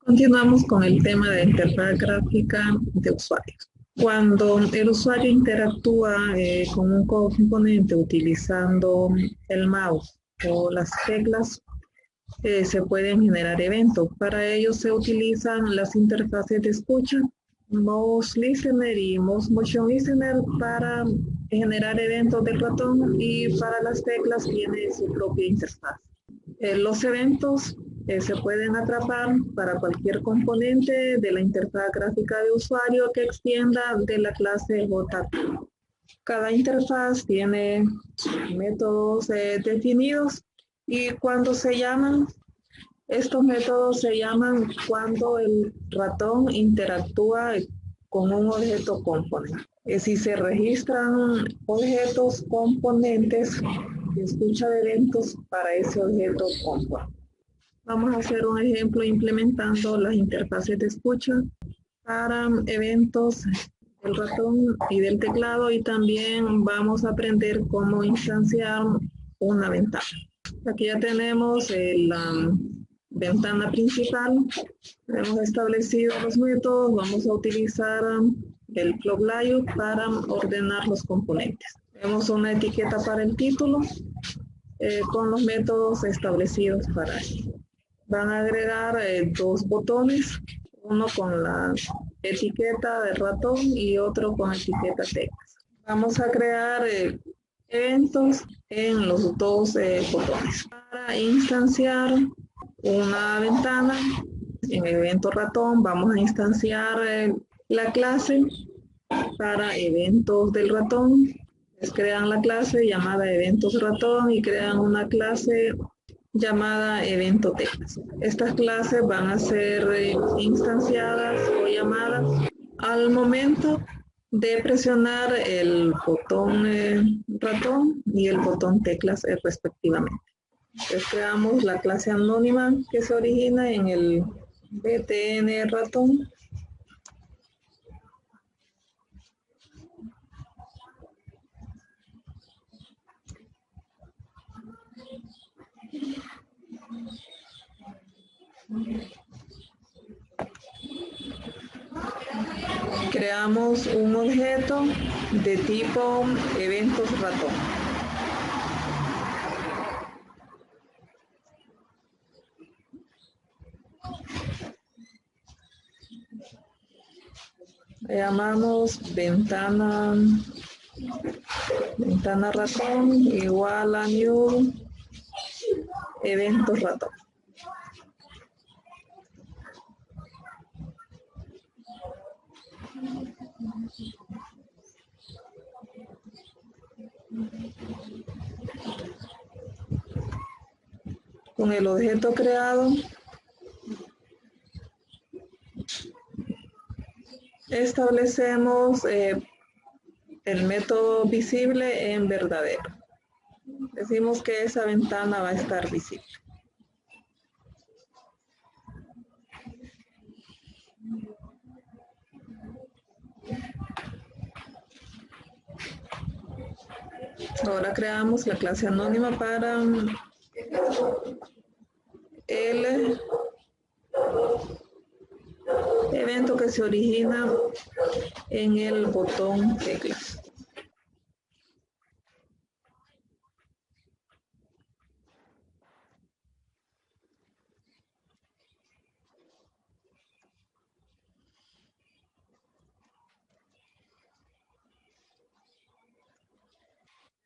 Continuamos con el tema de interfaz gráfica de usuarios. Cuando el usuario interactúa con un componente utilizando el mouse o las teclas, se pueden generar eventos. Para ello se utilizan las interfaces de escucha, Mouse Listener y Mouse Motion Listener para generar eventos del ratón, y para las teclas tiene su propia interfaz. Los eventos se pueden atrapar para cualquier componente de la interfaz gráfica de usuario que extienda de la clase JavaScript. Cada interfaz tiene métodos definidos, y cuando se llaman, estos métodos se llaman cuando el ratón interactúa con un objeto componente. Si se registran objetos componentes, escucha de eventos para ese objeto componente. Vamos a hacer un ejemplo implementando las interfaces de escucha para eventos del ratón y del teclado, y también vamos a aprender cómo instanciar una ventana. Aquí ya tenemos la ventana principal. Hemos establecido los métodos. Vamos a utilizar el Club Layout para ordenar los componentes. Tenemos una etiqueta para el título con los métodos establecidos para ello. Van a agregar dos botones, uno con la etiqueta de ratón y otro con etiqueta teclas. Vamos a crear eventos en los dos botones. Para instanciar una ventana, en el evento ratón vamos a instanciar la clase para eventos del ratón. Les crean la clase llamada eventos ratón y crean una clase llamada evento teclas. Estas clases van a ser instanciadas o llamadas al momento de presionar el botón ratón y el botón teclas respectivamente. Entonces creamos la clase anónima que se origina en el btn ratón. Creamos un objeto de tipo eventos ratón. Le llamamos ventana ratón igual a new eventos ratón. Con el objeto creado, establecemos el método visible en verdadero. Decimos que esa ventana va a estar visible. Ahora creamos la clase anónima para el evento que se origina en el botón teclas.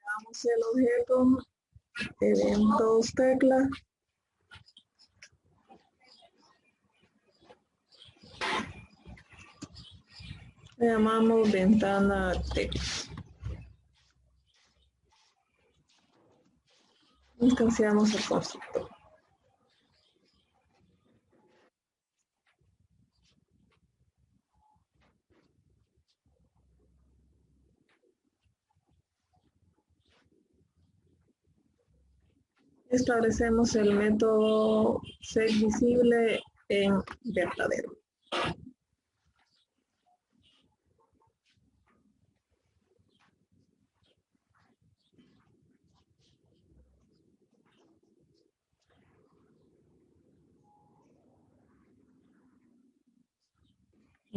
Creamos el objeto eventos teclas. Le llamamos ventana teclas. Instanciamos el constructor. Establecemos el método setVisible en verdadero.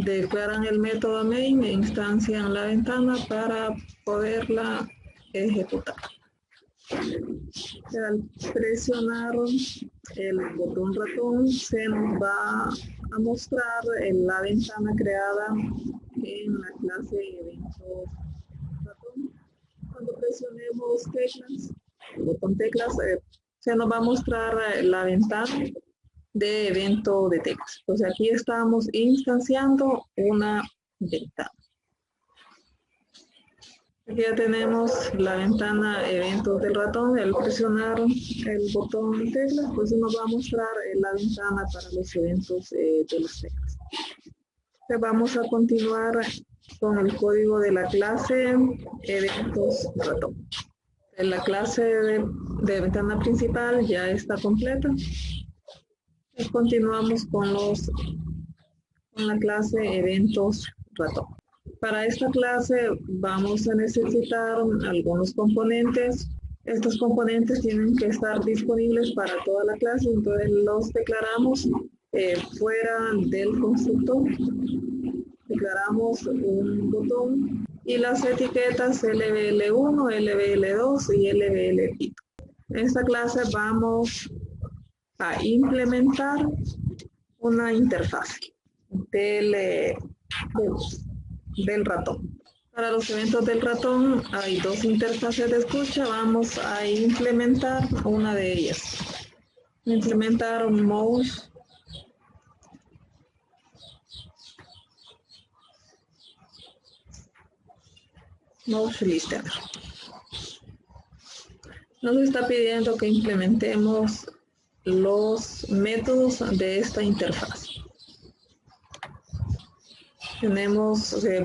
declaran el método main e instancian la ventana para poderla ejecutar. Al presionar el botón ratón se nos va a mostrar la ventana creada en la clase eventos ratón. Cuando presionemos teclas, el botón teclas, se nos va a mostrar la ventana de evento de teclas. Entonces aquí estamos instanciando una ventana. Aquí ya tenemos la ventana eventos del ratón. Al presionar el botón teclas, pues nos va a mostrar la ventana para los eventos de las teclas. Entonces vamos a continuar con el código de la clase eventos ratón. La clase de ventana principal ya está completa. Y continuamos con la clase eventos ratón. Para esta clase vamos a necesitar algunos componentes. Estos componentes tienen que estar disponibles para toda la clase, entonces los declaramos fuera del constructor. Declaramos un botón y las etiquetas LBL1, LBL2 y LBL. En esta clase vamos a implementar una interfaz del ratón. Para los eventos del ratón hay dos interfaces de escucha. Vamos a implementar una de ellas. Implementar un mouse listener. Nos está pidiendo que implementemos los métodos de esta interfaz.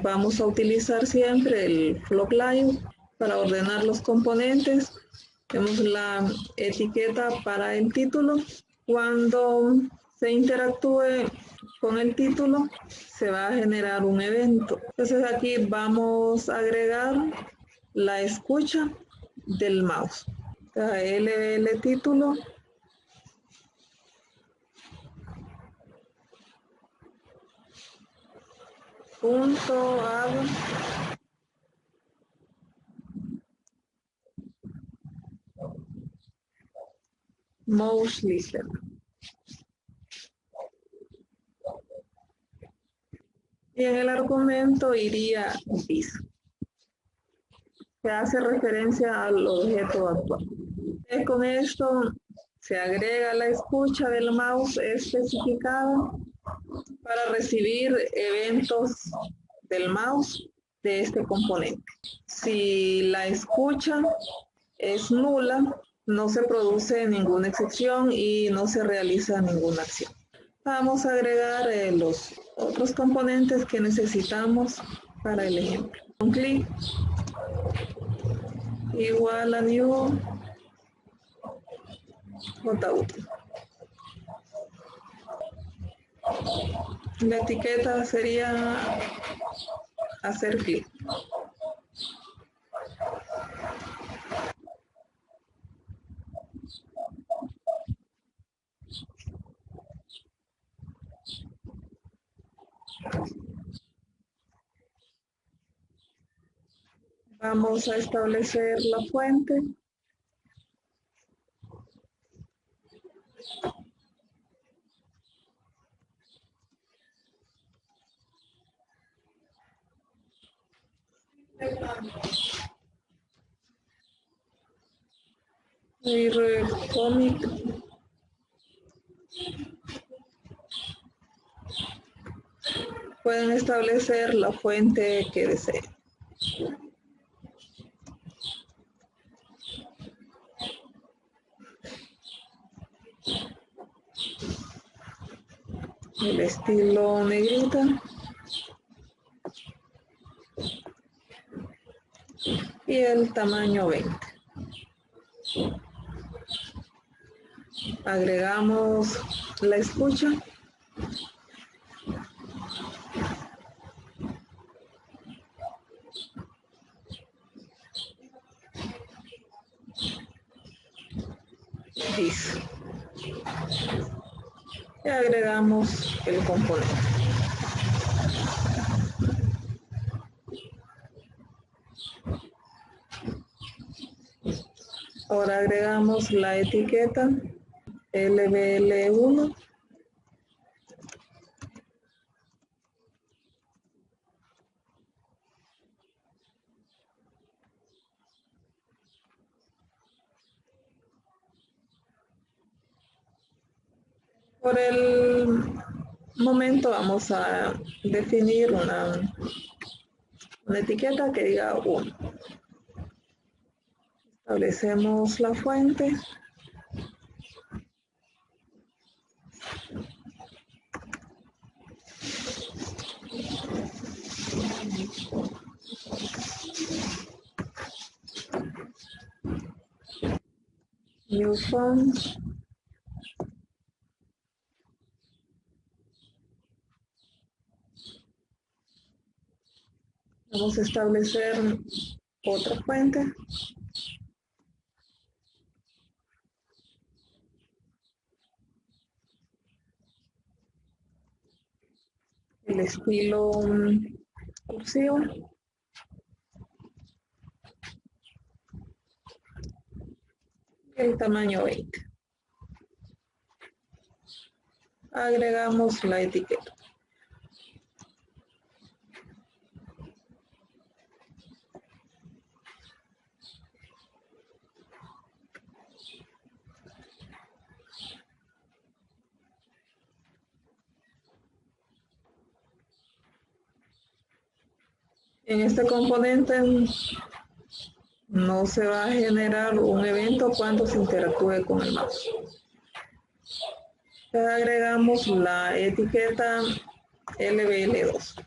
Vamos a utilizar siempre el flock line para ordenar los componentes. Tenemos la etiqueta para el título. Cuando se interactúe con el título, se va a generar un evento. Entonces aquí vamos a agregar la escucha del mouse. LBL título. .add mouse listener. Y en el argumento iría this. Se hace referencia al objeto actual. Con esto se agrega la escucha del mouse especificada para recibir eventos del mouse de este componente. Si la escucha es nula, no se produce ninguna excepción y no se realiza ninguna acción. Vamos a agregar los otros componentes que necesitamos para el ejemplo. Un clic igual a new JUtil. La etiqueta sería hacer clic. Vamos a establecer la fuente. Y comic. Pueden establecer la fuente que deseen. El estilo negrita. Y el tamaño 20. Agregamos la escucha. This. Y agregamos el componente. Ahora agregamos la etiqueta LBL1. Por el momento vamos a definir una etiqueta que diga 1. Establecemos la fuente. New font. Vamos a establecer otra fuente. El estilo cursivo. El tamaño 20. Agregamos la etiqueta. En este componente no se va a generar un evento cuando se interactúe con el mouse. Agregamos la etiqueta LBL2.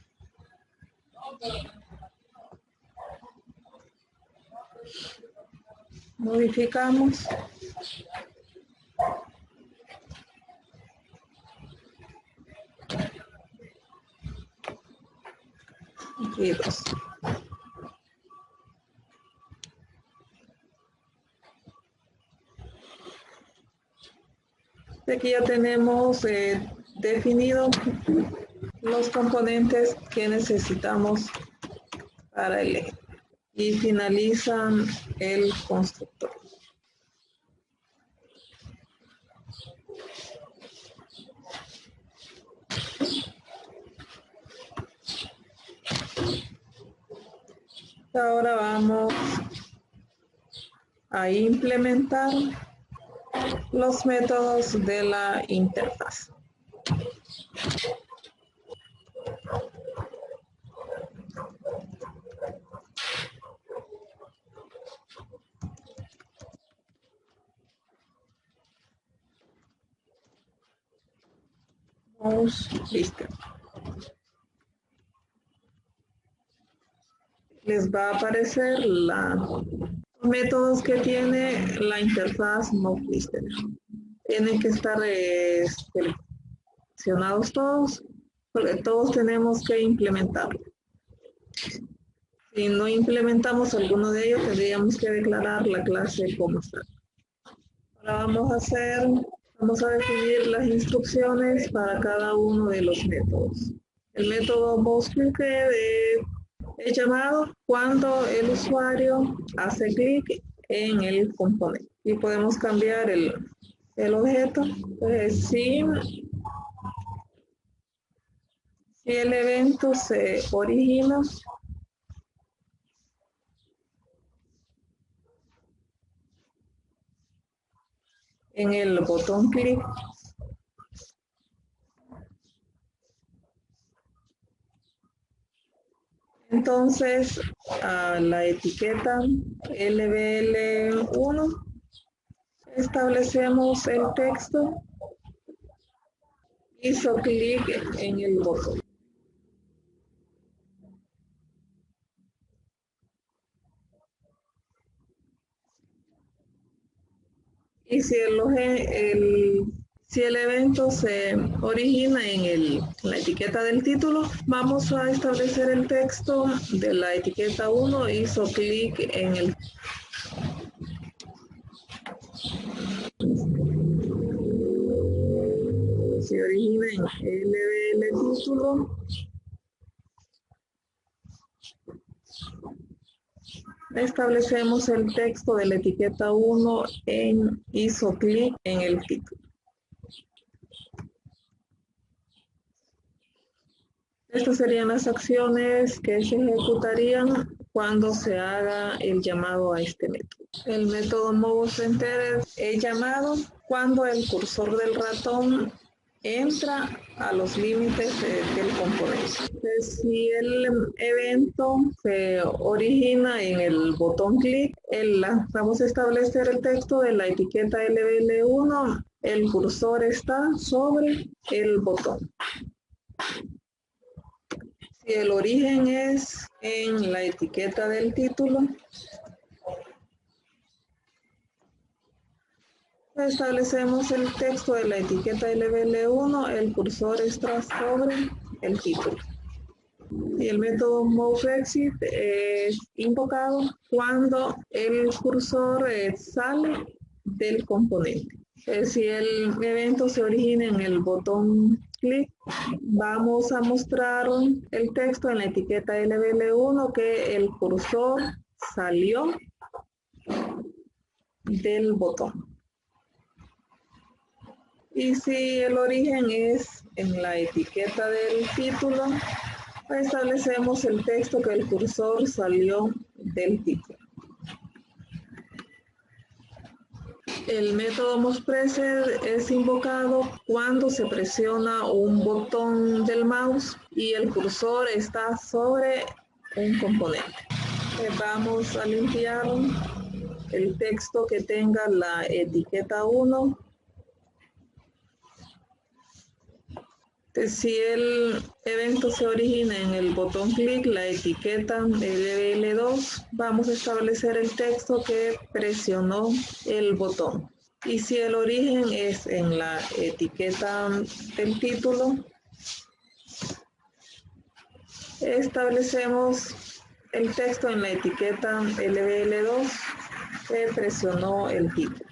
Modificamos. Y 2. Aquí ya tenemos definido los componentes que necesitamos para el eje y finalizan el constructor. Ahora vamos a implementar los métodos de la interfaz. Listo. Les va a aparecer los métodos que tiene la interfaz MouseListener. Tienen que estar seleccionados todos, porque todos tenemos que implementarlo. Si no implementamos alguno de ellos, tendríamos que declarar la clase como está. Ahora vamos a definir las instrucciones para cada uno de los métodos. El método MouseClick es llamado cuando el usuario hace clic en el componente. Y podemos cambiar el objeto. Si el evento se origina en el botón clic, entonces a la etiqueta LBL1 establecemos el texto, hizo clic en el botón. Y si el evento se origina en la etiqueta del título, vamos a establecer el texto de la etiqueta 1, hizo clic en el se origina en LBL título. establecemos el texto de la etiqueta 1 hizo clic en el título. Estas serían las acciones que se ejecutarían cuando se haga el llamado a este método. El método moveCenter es llamado cuando el cursor del ratón entra a los límites del componente. Si el evento se origina en el botón clic, vamos a establecer el texto de la etiqueta LBL1, el cursor está sobre el botón. Si el origen es en la etiqueta del título, establecemos el texto de la etiqueta LBL1, el cursor está sobre el título. Y el método moveExit es invocado cuando el cursor sale del componente. Si el evento se origina en el botón clic, vamos a mostrar el texto en la etiqueta LBL1 que el cursor salió del botón. Y si el origen es en la etiqueta del título, establecemos el texto que el cursor salió del título. El método movePressed es invocado cuando se presiona un botón del mouse y el cursor está sobre un componente. Vamos a limpiar el texto que tenga la etiqueta 1. Si el evento se origina en el botón clic, la etiqueta LBL2, vamos a establecer el texto que presionó el botón. Y si el origen es en la etiqueta del título, establecemos el texto en la etiqueta LBL2 que presionó el título.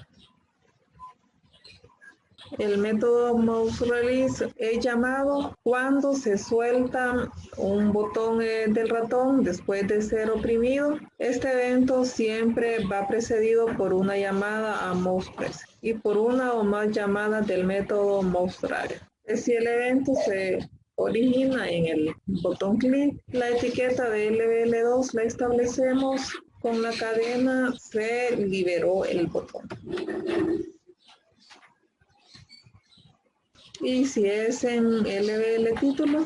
El método moveRelease es llamado cuando se suelta un botón del ratón después de ser oprimido. Este evento siempre va precedido por una llamada a movePressed y por una o más llamadas del método moveDrag. Si el evento se origina en el botón clic, la etiqueta de LBL2 la establecemos con la cadena se liberó el botón. Y si es en LBL título,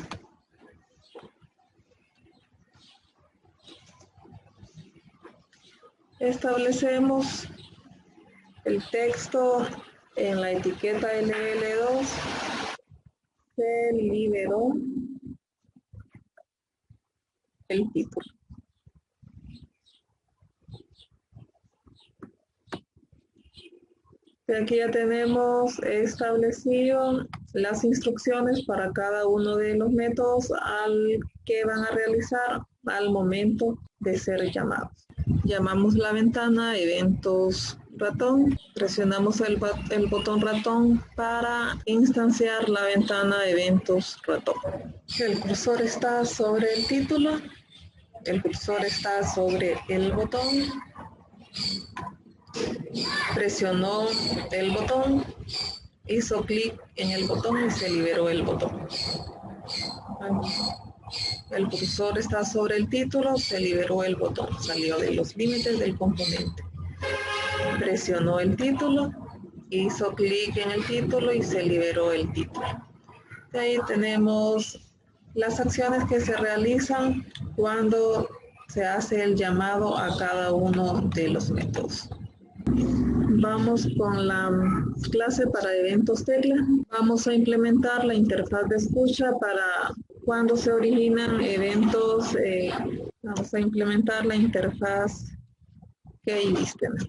establecemos el texto en la etiqueta LBL2, se liberó el título. Aquí ya tenemos establecido las instrucciones para cada uno de los métodos que van a realizar al momento de ser llamados. Llamamos la ventana eventos ratón, presionamos el botón ratón para instanciar la ventana eventos ratón. El cursor está sobre el título, el cursor está sobre el botón, presionó el botón, hizo clic en el botón y se liberó el botón. El cursor está sobre el título, se liberó el botón, salió de los límites del componente. Presionó el título, hizo clic en el título y se liberó el título. De ahí tenemos las acciones que se realizan cuando se hace el llamado a cada uno de los métodos. Vamos con la clase para eventos tecla. Vamos a implementar la interfaz de escucha para cuando se originan eventos. Vamos a implementar la interfaz KeyListener.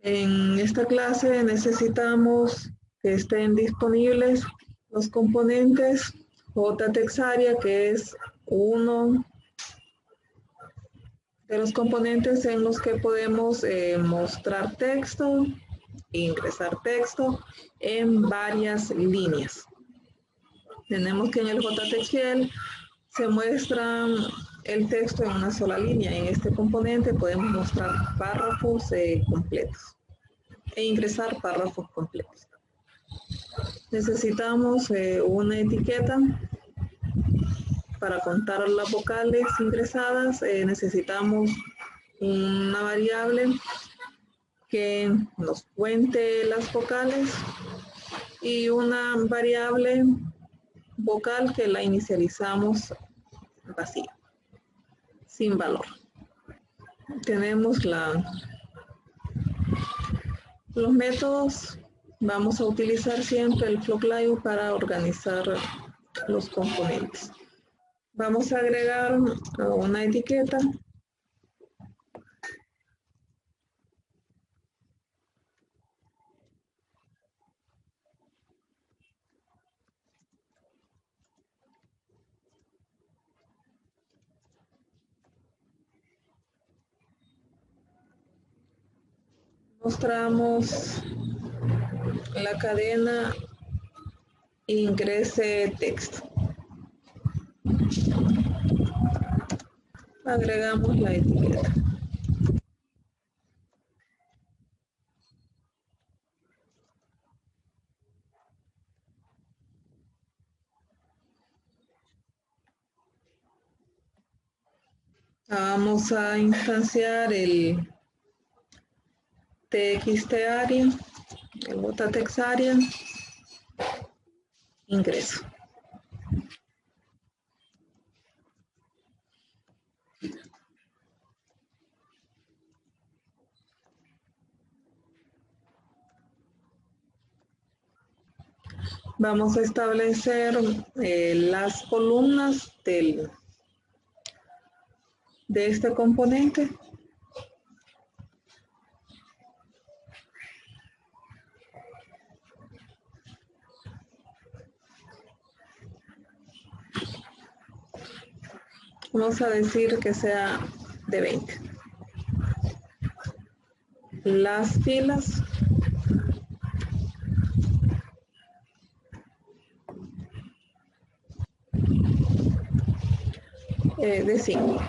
En esta clase necesitamos que estén disponibles los componentes JTextArea, que es uno de los componentes en los que podemos mostrar texto, ingresar texto en varias líneas. Tenemos que en el JTextGL se muestra el texto en una sola línea. En este componente podemos mostrar párrafos completos e ingresar párrafos completos. Necesitamos una etiqueta para contar las vocales ingresadas. Necesitamos una variable que nos cuente las vocales y una variable vocal que la inicializamos vacía, sin valor. Tenemos los métodos. Vamos a utilizar siempre el FlowClio para organizar los componentes. Vamos a agregar una etiqueta. Mostramos la cadena ingrese texto. Agregamos la etiqueta. Vamos a instanciar el TXT area, el botatext area, ingreso. Vamos a establecer las columnas de este componente. Vamos a decir que sea de 20. Las filas de 5.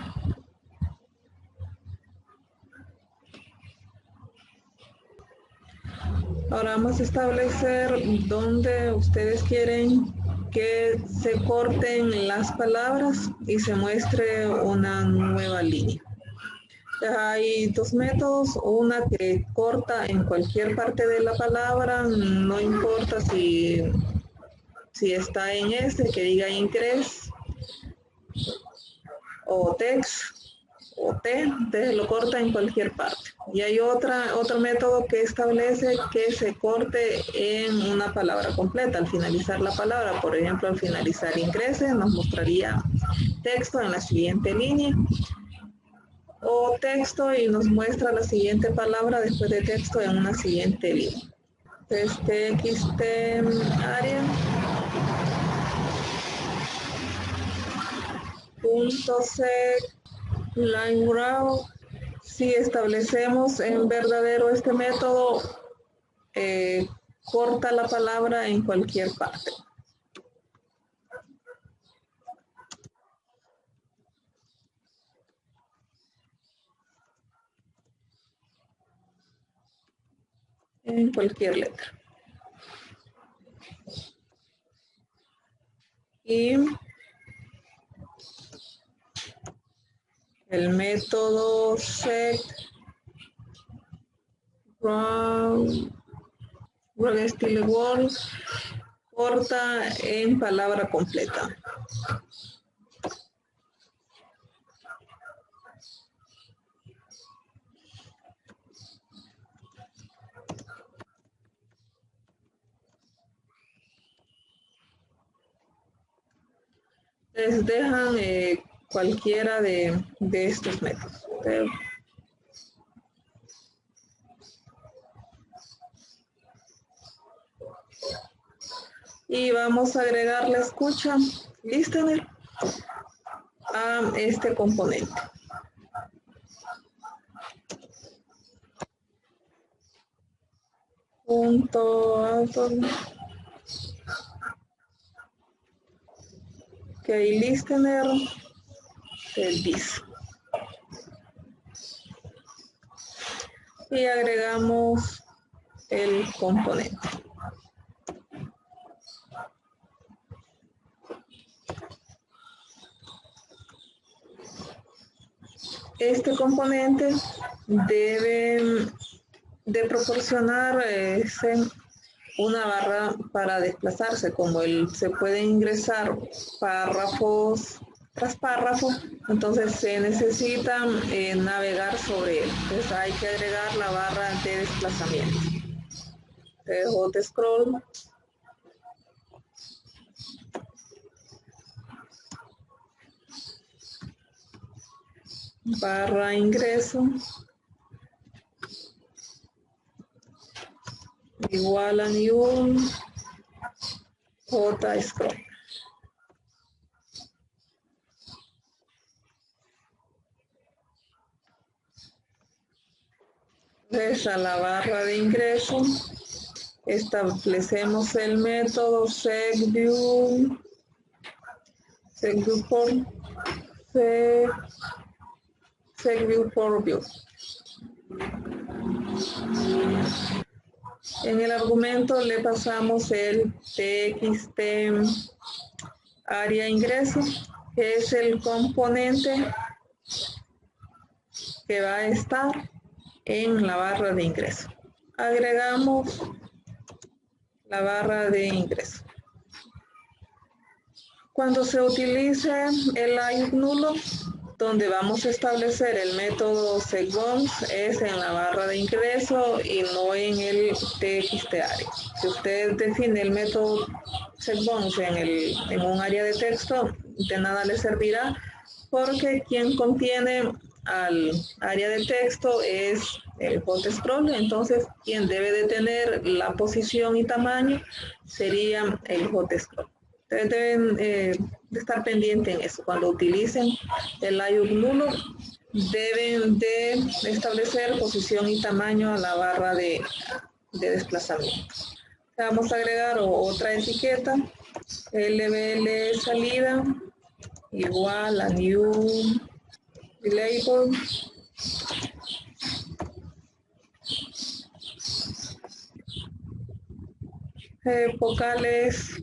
Ahora vamos a establecer dónde ustedes quieren que se corten las palabras y se muestre una nueva línea. Hay dos métodos, una que corta en cualquier parte de la palabra, no importa si está en que diga ingress o text o t, entonces lo corta en cualquier parte. Y hay otro método que establece que se corte en una palabra completa al finalizar la palabra. Por ejemplo, al finalizar ingrese nos mostraría texto en la siguiente línea, o texto y nos muestra la siguiente palabra después de texto en una siguiente línea. Entonces, txt area .set line row. Si establecemos en verdadero este método, corta la palabra en cualquier parte. En cualquier letra. Y el método set run style word corta en palabra completa. Les dejan cualquiera de estos métodos. Y vamos a agregar la escucha listener a este componente. Punto que key listener del this. Y agregamos el componente. Este componente debe de proporcionar una barra para desplazarse, como se puede ingresar párrafos tras párrafo, entonces se necesita navegar sobre él. Entonces hay que agregar la barra de desplazamiento. Hot scroll. Barra ingreso. Igual a new J scroll. Entonces a la barra de ingreso establecemos el método segView for view. En el argumento le pasamos el txt área ingreso, que es el componente que va a estar en la barra de ingreso. Agregamos la barra de ingreso. Cuando se utilice el ayuc nulo, donde vamos a establecer el método segbounds es en la barra de ingreso y no en el txt área. Si usted define el método segbounds en un área de texto, de nada le servirá, porque quien contiene al área de texto es el hot scroll, entonces quien debe de tener la posición y tamaño sería el hot scroll. Ustedes deben de estar pendientes en eso. Cuando utilicen el ayuc nulo, deben de establecer posición y tamaño a la barra de desplazamiento. Vamos a agregar otra etiqueta, LBL salida, igual a new label. Vocales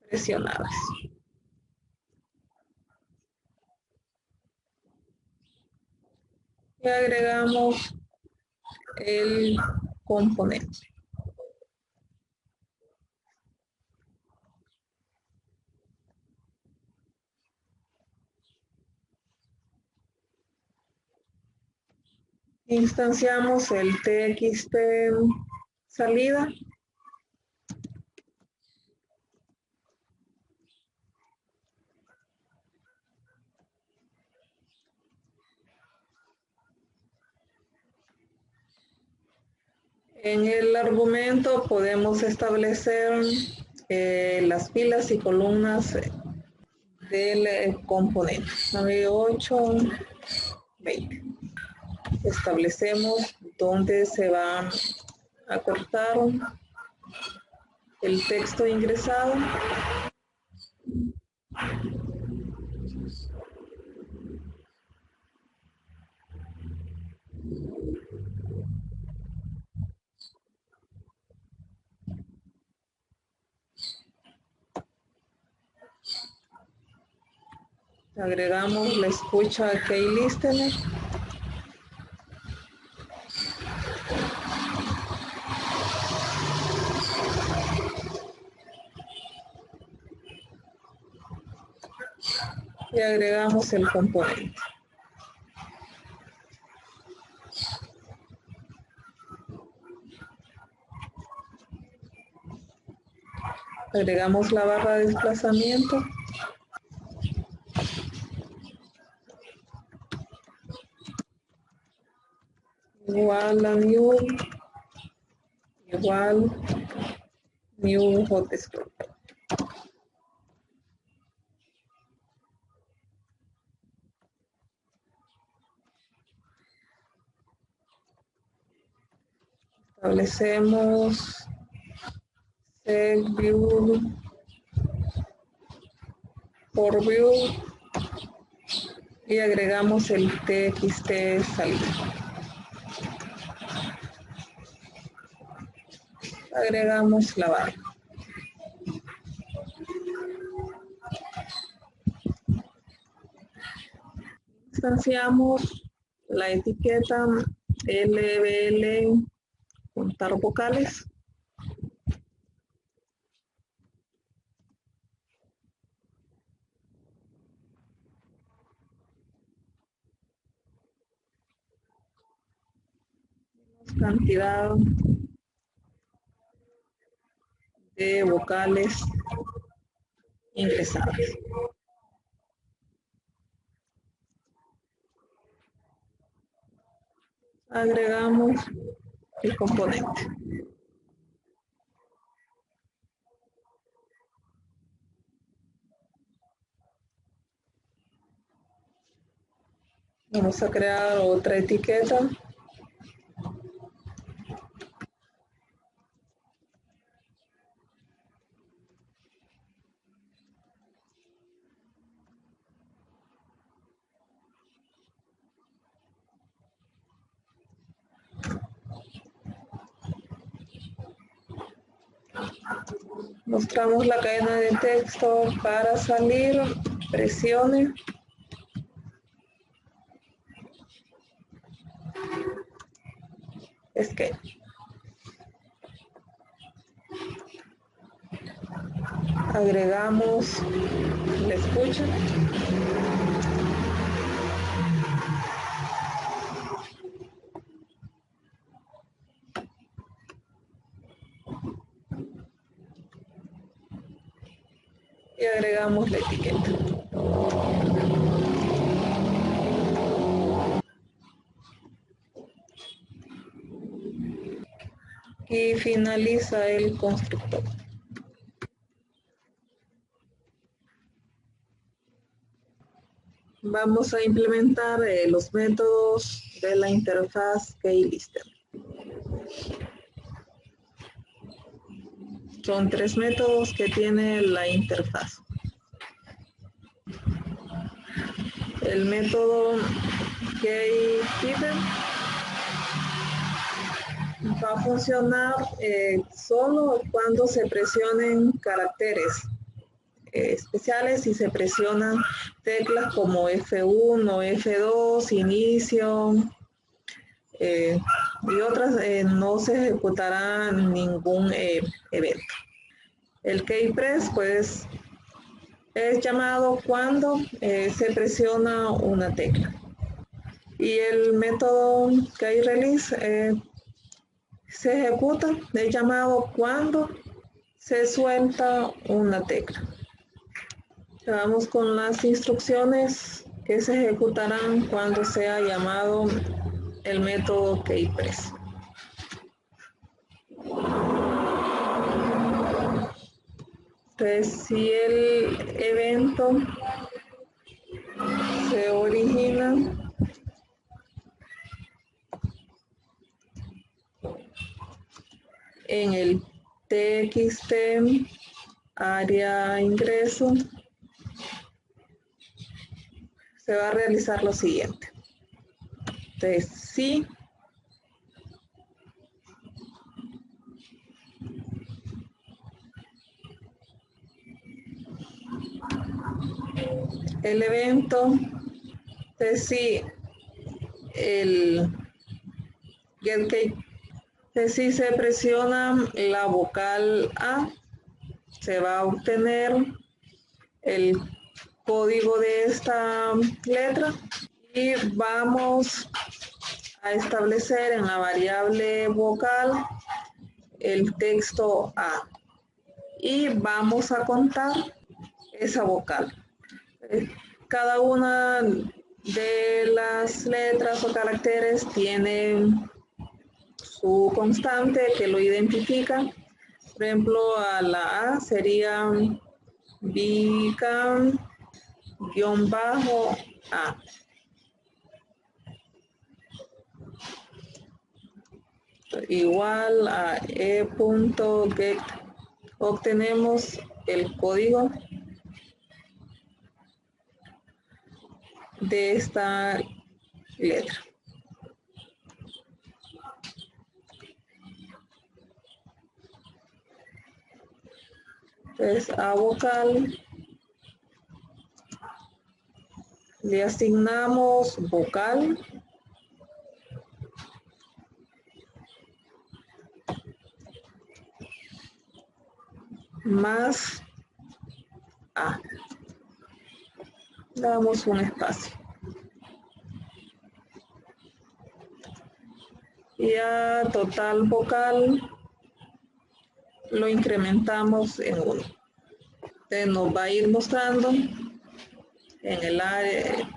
presionadas. Y agregamos el componente. Instanciamos el txt salida. En el argumento podemos establecer las filas y columnas del componente. 8, 20. Establecemos dónde se va a cortar el texto ingresado. Agregamos la escucha key listener. Y agregamos el componente. Agregamos la barra de desplazamiento. Igual a new, igual new hot scroll. Establecemos segView for view y agregamos el txt salida. Agregamos la barra. Instanciamos la etiqueta LBL contar vocales. Cantidad de vocales ingresadas. Agregamos el componente. Vamos a crear otra etiqueta. Mostramos la cadena de texto. Para salir, presione. Escape. Agregamos la escucha. Y agregamos la etiqueta. Y finaliza el constructor. Vamos a implementar los métodos de la interfaz KeyLister. Son 3 métodos que tiene la interfaz. El método KeyHidden va a funcionar solo cuando se presionen caracteres especiales y se presionan teclas como F1, F2, inicio y otras. No se ejecutará ningún evento. El keypress pues es llamado cuando se presiona una tecla, y el método keyrelease se ejecuta, es llamado cuando se suelta una tecla. Vamos con las instrucciones que se ejecutarán cuando sea llamado el método keypress. Entonces, si el evento se origina en el txt área ingreso, se va a realizar lo siguiente. Entonces, si el evento, entonces si el getKey, entonces si se presiona la vocal A, se va a obtener el código de esta letra y vamos a establecer en la variable vocal el texto A y vamos a contar esa vocal. Cada una de las letras o caracteres tiene su constante que lo identifica. Por ejemplo, a la A sería Bcam-A. Igual a e.get. Obtenemos el código de esta letra. Entonces, a vocal le asignamos vocal más A. Damos un espacio. Y a total vocal lo incrementamos en 1. Entonces nos va a ir mostrando en el área.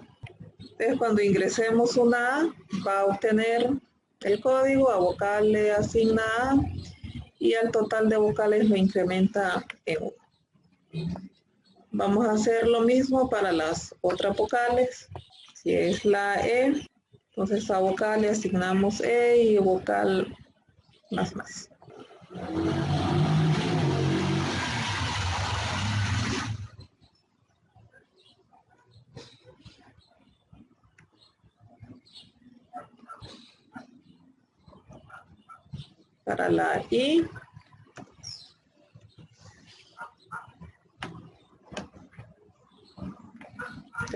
Entonces cuando ingresemos una A, va a obtener el código, a vocal le asigna A y al total de vocales lo incrementa en 1. Vamos a hacer lo mismo para las otras vocales. Si es la E, entonces a vocal le asignamos E y vocal más. Para la I,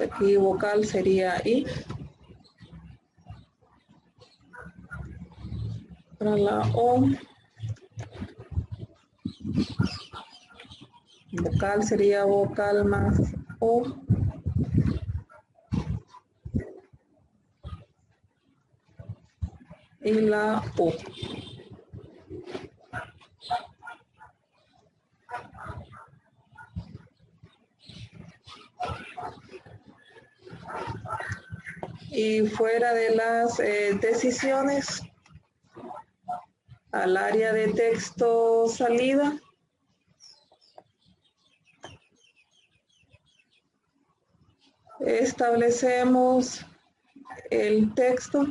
aquí vocal sería I. Para la O, vocal sería vocal más O. Y la U. Y fuera de las decisiones, al área de texto salida, establecemos el texto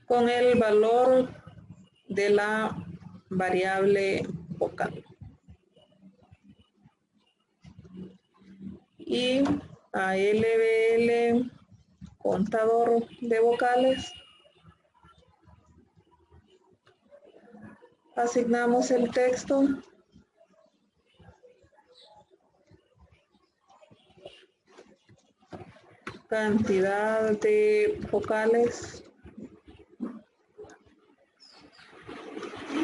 con el valor de la variable vocal. Y a LBL contador de vocales asignamos el texto cantidad de vocales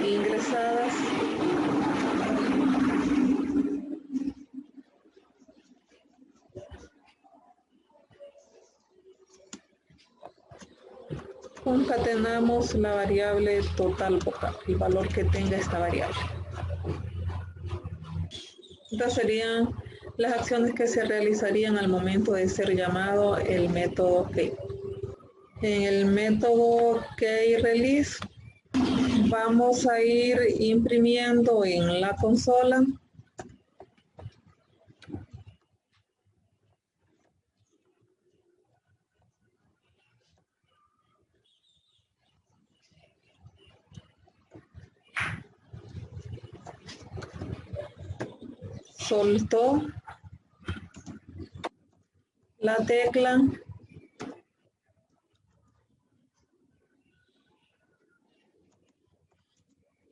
ingresadas concatenamos la variable total vocal, el valor que tenga esta variable. Estas serían las acciones que se realizarían al momento de ser llamado el método key. En el método keyRelease vamos a ir imprimiendo en la consola soltó la tecla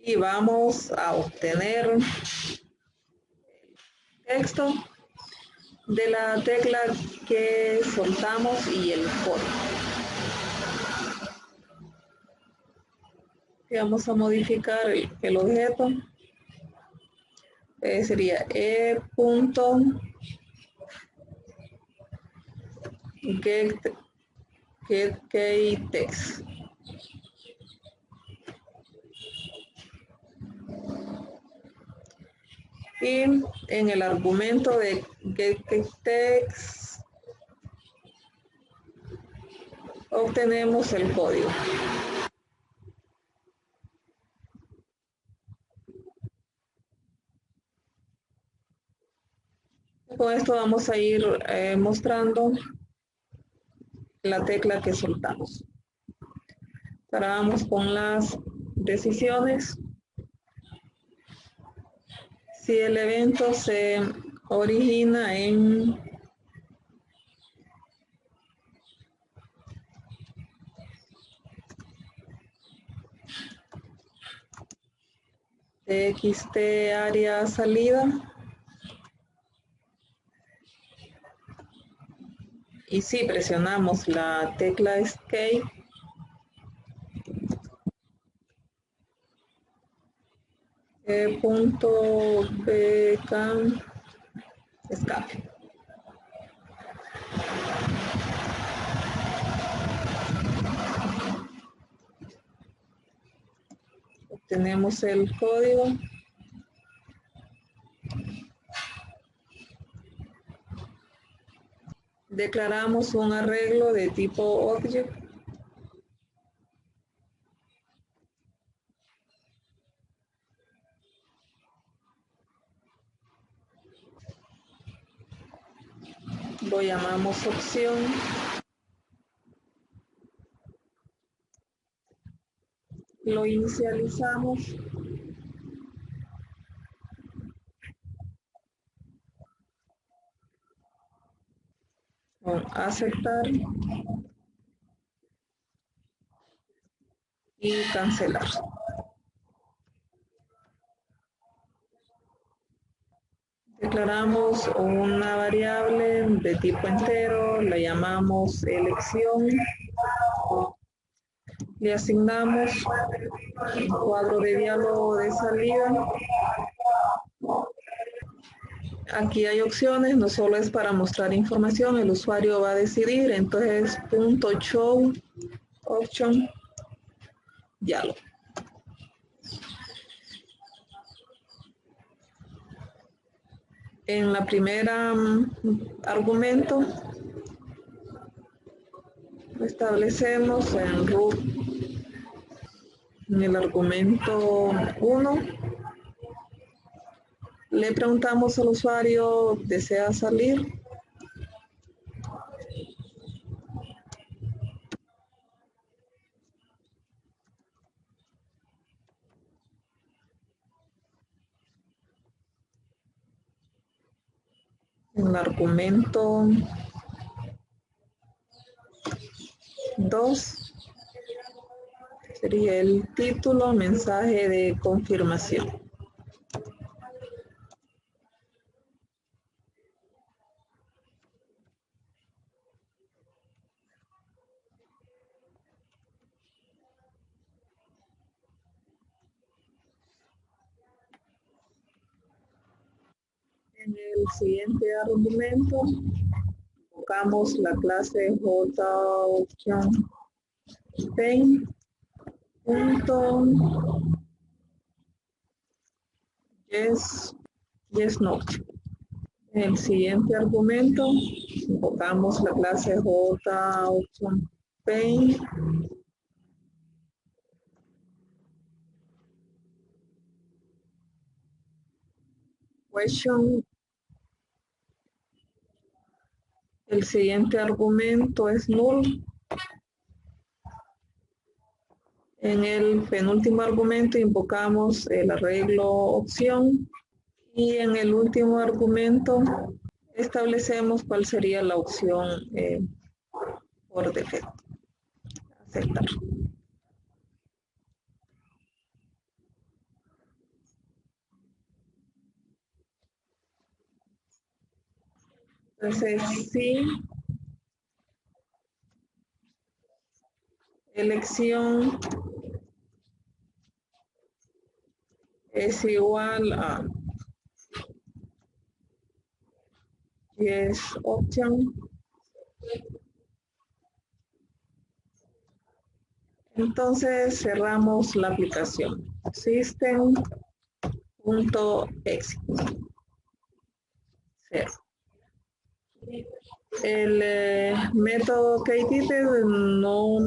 y vamos a obtener texto de la tecla que soltamos y el código. Y vamos a modificar el objeto. Sería getKeyText. Y en el argumento de getKeyText obtenemos el código. Con esto vamos a ir mostrando la tecla que soltamos. Ahora vamos con las decisiones. Si el evento se origina en TXT área salida y si presionamos la tecla Escape, punto bcam escape. Obtenemos el código. Declaramos un arreglo de tipo object. Lo llamamos opción. Lo inicializamos. Con aceptar y cancelar. Declaramos una variable de tipo entero, la llamamos elección. Le asignamos un cuadro de diálogo de salida. Aquí hay opciones, no solo es para mostrar información, el usuario va a decidir, entonces .show option diálogo. En la primera argumento establecemos en root, en el argumento 1, le preguntamos al usuario, ¿desea salir? En el argumento 2 sería el título, mensaje de confirmación. En el siguiente argumento, invocamos la clase JOptionPaint. Yes, no. En el siguiente argumento, invocamos la clase JOptionPaint. Question. El siguiente argumento es null. En el penúltimo argumento invocamos el arreglo opción. Y en el último argumento establecemos cuál sería la opción por defecto. Aceptar. Entonces, sí, elección es igual a yes option. Entonces cerramos la aplicación. System.exit. 0. El método KTeater no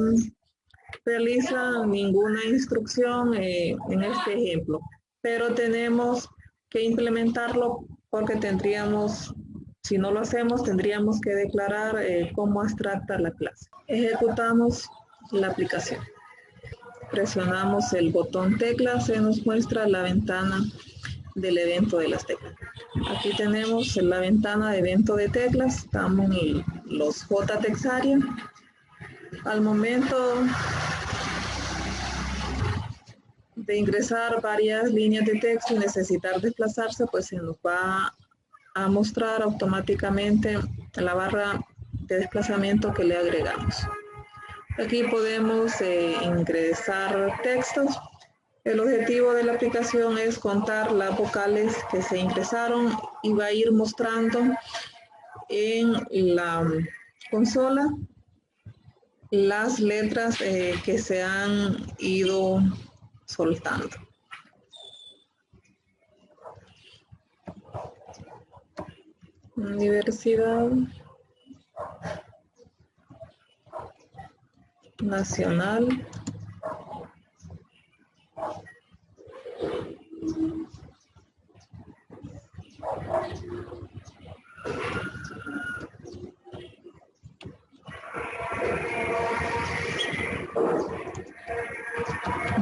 realiza ninguna instrucción en este ejemplo, pero tenemos que implementarlo porque tendríamos, si no lo hacemos, tendríamos que declarar cómo abstracta la clase. Ejecutamos la aplicación. presionamos el botón tecla, se nos muestra la ventana del evento de las teclas. Aquí tenemos la ventana de evento de teclas, estamos en los JTextArea. Al momento de ingresar varias líneas de texto y necesitar desplazarse, pues se nos va a mostrar automáticamente la barra de desplazamiento que le agregamos. Aquí podemos ingresar textos. El objetivo de la aplicación es contar las vocales que se ingresaron y va a ir mostrando en la consola las letras que se han ido soltando. Universidad Nacional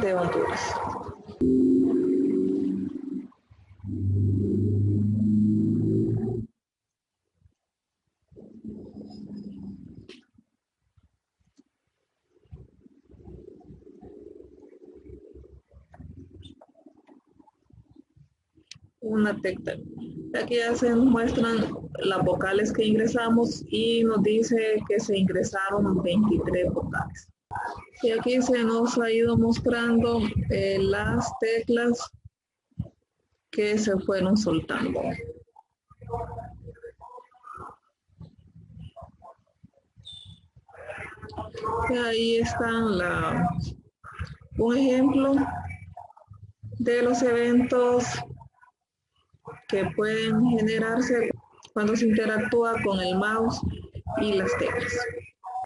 de Honduras. Una tecla. Aquí ya se nos muestran las vocales que ingresamos y nos dice que se ingresaron 23 vocales. Y aquí se nos ha ido mostrando las teclas que se fueron soltando. Y ahí están un ejemplo de los eventos que pueden generarse cuando se interactúa con el mouse y las teclas.